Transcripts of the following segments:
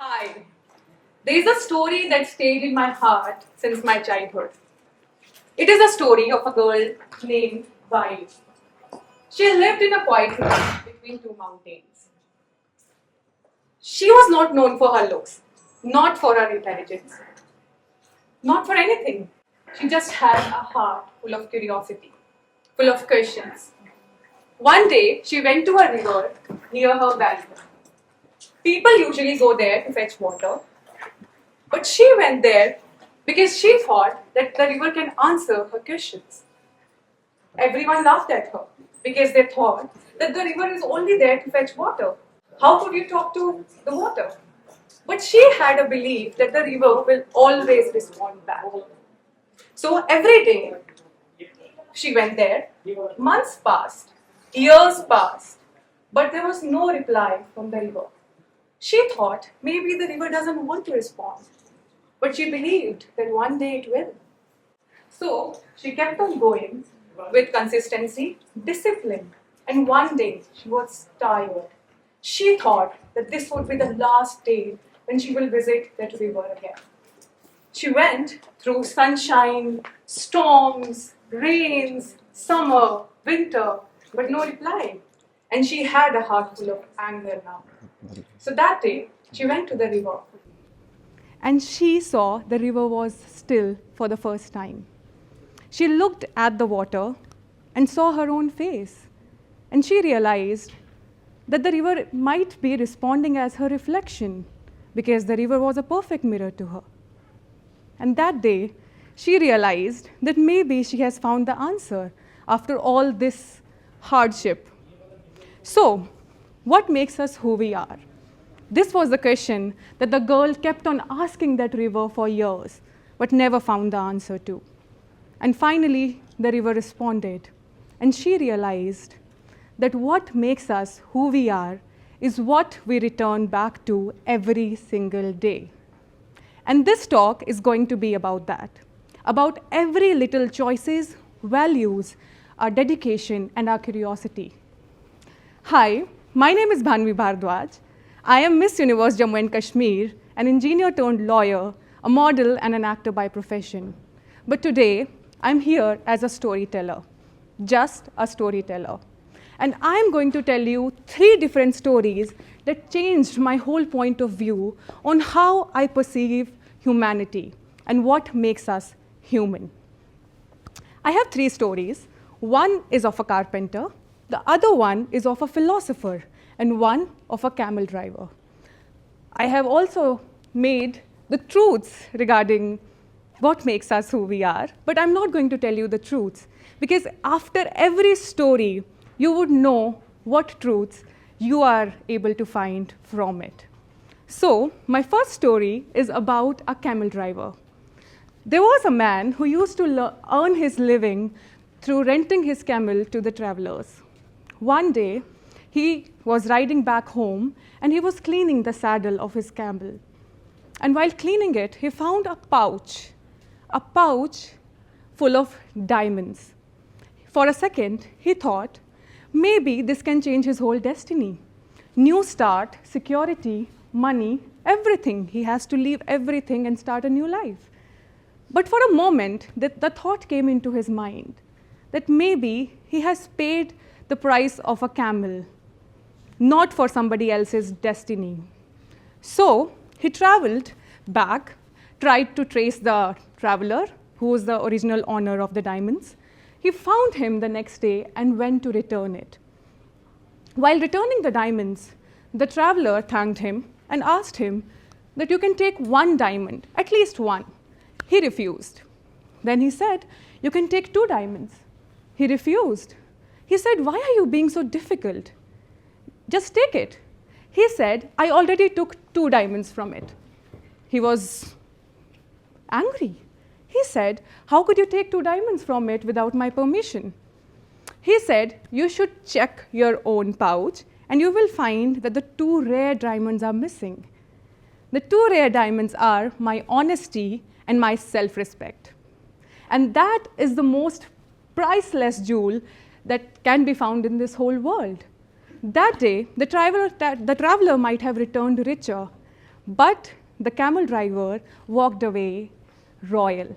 Hi. There is a story that stayed in my heart since my childhood. It is a story of a girl named Bhanvi. She lived in a quiet village between two mountains. She was not known for her looks, not for her intelligence, not for anything. She just had a heart full of curiosity, full of questions. One day, she went to a river near her valley. People usually go there to fetch water, but she went there because she thought that the river can answer her questions. Everyone laughed at her because they thought that the river is only there to fetch water. How could you talk to the water? But she had a belief that the river will always respond back. So every day she went there. Months passed, years passed, but there was no reply from the river. She thought maybe the river doesn't want to respond, but she believed that one day it will. So she kept on going with consistency, discipline, and one day she was tired. She thought that this would be the last day when she will visit that river again. She went through sunshine, storms, rains, summer, winter, but no reply. And she had a heart full of anger now. So that day, she went to the river. And she saw the river was still for the first time. She looked at the water and saw her own face. And she realized that the river might be responding as her reflection because the river was a perfect mirror to her. And that day, she realized that maybe she has found the answer after all this hardship. So, what makes us who we are? This was the question that the girl kept on asking that river for years, but never found the answer to. And finally, the river responded. And she realized that what makes us who we are is what we return back to every single day. And this talk is going to be about that, about every little choices, values, our dedication, and our curiosity. Hi, my name is Bhardwaj. I am Miss Universe Jammu and Kashmir, an engineer turned lawyer, a model, and an actor by profession. But today, I'm here as a storyteller, just a storyteller. And I'm going to tell you 3 different stories that changed my whole point of view on how I perceive humanity and what makes us human. I have 3 stories. One is of a carpenter, the other one is of a philosopher, and one of a camel driver. I have also made the truths regarding what makes us who we are, but I'm not going to tell you the truths, because after every story, you would know what truths you are able to find from it. So, my first story is about a camel driver. There was a man who used to earn his living through renting his camel to the travelers. One day, he was riding back home and he was cleaning the saddle of his camel. And while cleaning it, he found a pouch full of diamonds. For a second, he thought, maybe this can change his whole destiny. New start, security, money, everything. He has to leave everything and start a new life. But for a moment, the thought came into his mind that maybe he has paid the price of a camel, not for somebody else's destiny. So he traveled back, tried to trace the traveler, who was the original owner of the diamonds. He found him the next day and went to return it. While returning the diamonds, the traveler thanked him and asked him that you can take 1 diamond, at least 1. He refused. Then he said, you can take 2 diamonds. He refused. He said, why are you being so difficult? Just take it. He said, I already took 2 diamonds from it. He was angry. He said, how could you take 2 diamonds from it without my permission? He said, you should check your own pouch and you will find that the 2 rare diamonds are missing. The 2 rare diamonds are my honesty and my self-respect. And that is the most priceless jewel that can be found in this whole world. That day, the traveler might have returned richer, But the camel driver walked away royal.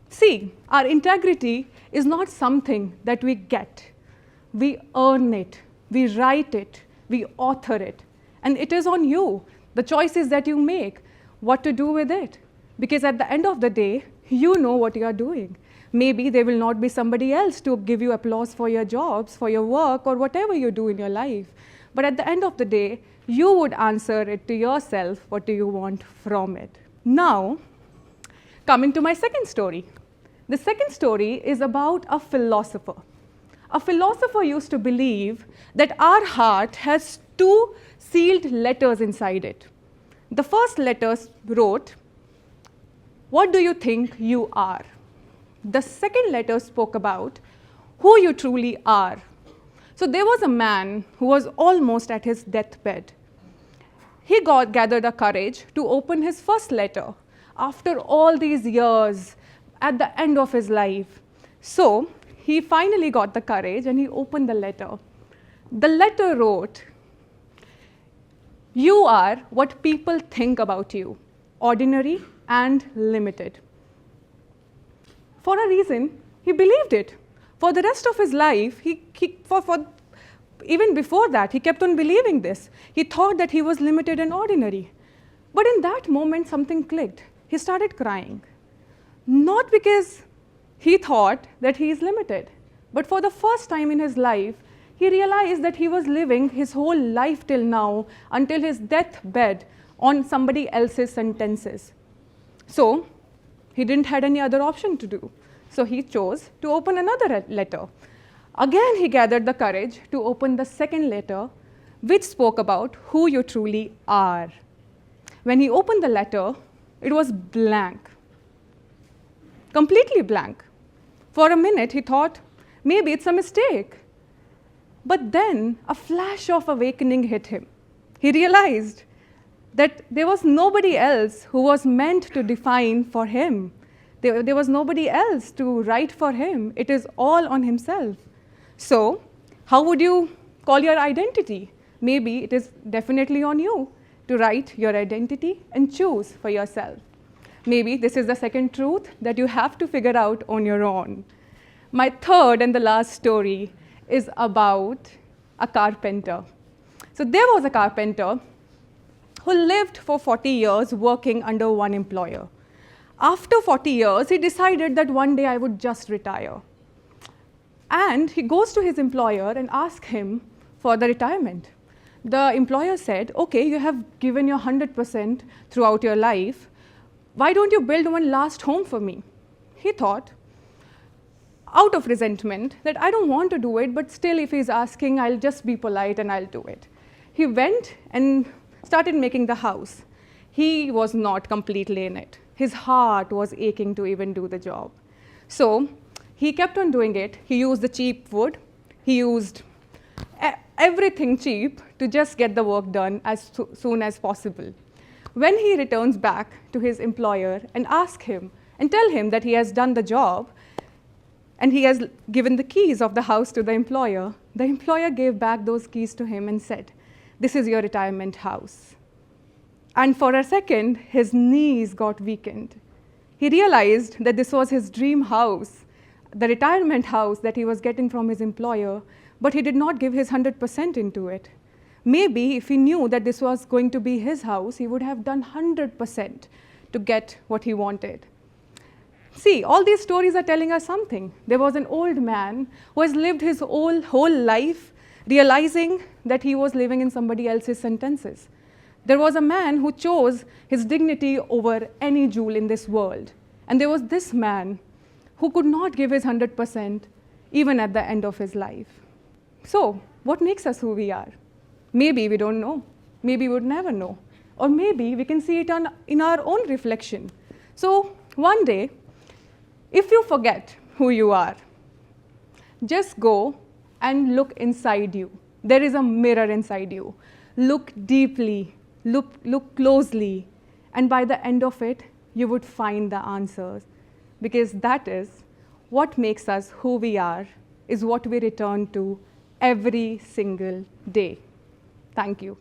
See, our integrity is not something that we get. We earn it, we write it, we author it. And it is on you, the choices that you make, what to do with it. Because at the end of the day, you know what you are doing. Maybe there will not be somebody else to give you applause for your jobs, for your work, or whatever you do in your life. But at the end of the day, you would answer it to yourself, what do you want from it. Now, coming to my second story. The second story is about a philosopher. A philosopher used to believe that our heart has two sealed letters inside it. The first letter wrote, "What do you think you are?" The second letter spoke about who you truly are. So there was a man who was almost at his deathbed. He gathered the courage to open his first letter after all these years at the end of his life. So he finally got the courage and he opened the letter. The letter wrote, "You are what people think about you, ordinary and limited." For a reason, he believed it. For the rest of his life, even before that, he kept on believing this. He thought that he was limited and ordinary. But in that moment, something clicked. He started crying. Not because he thought that he is limited, but for the first time in his life, he realized that he was living his whole life till now, until his deathbed, on somebody else's sentences. So he didn't have any other option to do. So he chose to open another letter. Again, he gathered the courage to open the second letter, which spoke about who you truly are. When he opened the letter, it was blank, completely blank. For a minute, he thought, maybe it's a mistake. But then a flash of awakening hit him. He realized that there was nobody else who was meant to define for him. There was nobody else to write for him. It is all on himself. So how would you call your identity? Maybe it is definitely on you to write your identity and choose for yourself. Maybe this is the second truth that you have to figure out on your own. My third and the last story is about a carpenter. So there was a carpenter who lived for 40 years working under one employer. After 40 years, he decided that one day I would just retire. And he goes to his employer and asks him for the retirement. The employer said, okay, you have given your 100% throughout your life. Why don't you build one last home for me? He thought, out of resentment, that I don't want to do it, but still if he's asking, I'll just be polite and I'll do it. He went and started making the house. He was not completely in it. His heart was aching to even do the job. So he kept on doing it. He used the cheap wood. He used everything cheap to just get the work done as soon as possible. When he returns back to his employer and asks him and tell him that he has done the job and he has given the keys of the house to the employer gave back those keys to him and said, "This is your retirement house." And for a second, his knees got weakened. He realized that this was his dream house, the retirement house that he was getting from his employer, but he did not give his 100% into it. Maybe if he knew that this was going to be his house, he would have done 100% to get what he wanted. See, all these stories are telling us something. There was an old man who has lived his whole life realizing that he was living in somebody else's sentences. There was a man who chose his dignity over any jewel in this world. And there was this man who could not give his 100% even at the end of his life. So, what makes us who we are? Maybe we don't know. Maybe we would never know. Or maybe we can see it in our own reflection. So, one day, if you forget who you are, just go and look inside you. There is a mirror inside you. Look deeply, look closely, and by the end of it, you would find the answers. Because that is what makes us who we are, is what we return to every single day. Thank you.